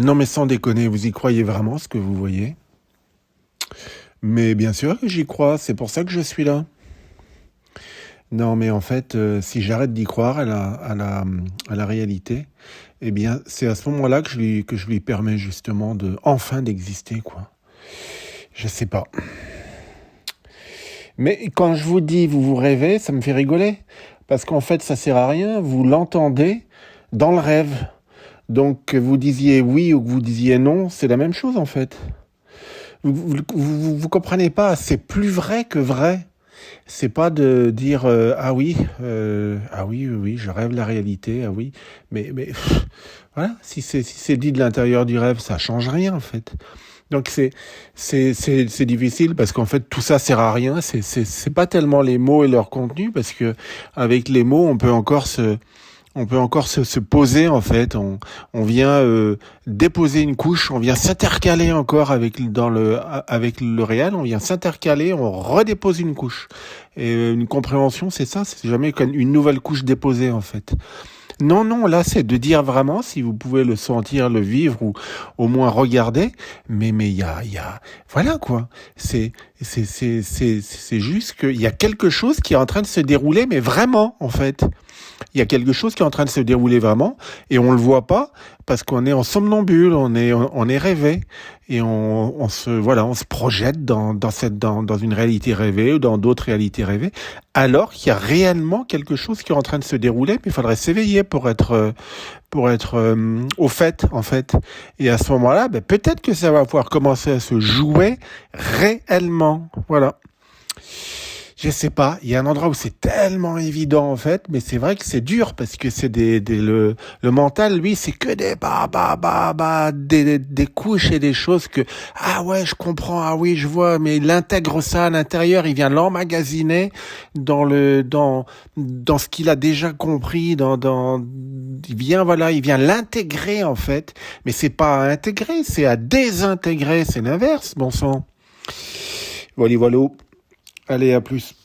Non mais sans déconner, vous y croyez vraiment ce que vous voyez? Mais bien sûr que j'y crois, c'est pour ça que je suis là. Non mais en fait, si j'arrête d'y croire à la réalité, eh bien c'est à ce moment-là que je lui permets justement de enfin d'exister, quoi. Je sais pas. Mais quand je vous dis vous vous rêvez, ça me fait rigoler. Parce qu'en fait ça sert à rien, vous l'entendez dans le rêve. Donc que vous disiez oui ou que vous disiez non, c'est la même chose en fait. Vous comprenez pas, c'est plus vrai que vrai. C'est pas de dire ah oui, oui, oui, je rêve la réalité, ah oui, mais voilà, si c'est dit de l'intérieur du rêve, ça change rien en fait. Donc c'est difficile parce qu'en fait tout ça sert à rien. C'est pas tellement les mots et leur contenu parce que avec les mots on peut encore se poser en fait. On vient déposer une couche, on vient s'intercaler encore avec le réel, on vient s'intercaler, on redépose une couche. Et une compréhension, c'est ça, c'est jamais une nouvelle couche déposée en fait. Non, non, là, c'est de dire vraiment, si vous pouvez le sentir, le vivre ou au moins regarder, mais voilà quoi. C'est juste qu'il y a quelque chose qui est en train de se dérouler, mais vraiment, en fait. Il y a quelque chose qui est en train de se dérouler vraiment et on le voit pas parce qu'on est en somnambule, on est rêvé et on se projette dans une réalité rêvée ou dans d'autres réalités rêvées alors qu'il y a réellement quelque chose qui est en train de se dérouler, mais il faudrait s'éveiller pour être au fait en fait. Et à ce moment-là, peut-être que ça va pouvoir commencer à se jouer réellement. Voilà. Je sais pas, il y a un endroit où c'est tellement évident en fait, mais c'est vrai que c'est dur parce que c'est le mental, lui, c'est que des couches et des choses que ah ouais, je comprends, ah oui, je vois, mais il intègre ça à l'intérieur, il vient l'emmagasiner dans ce qu'il a déjà compris, il vient l'intégrer en fait, mais c'est pas à intégrer, c'est à désintégrer, c'est l'inverse, bon sang. Voilà, voilà. Allez, à plus.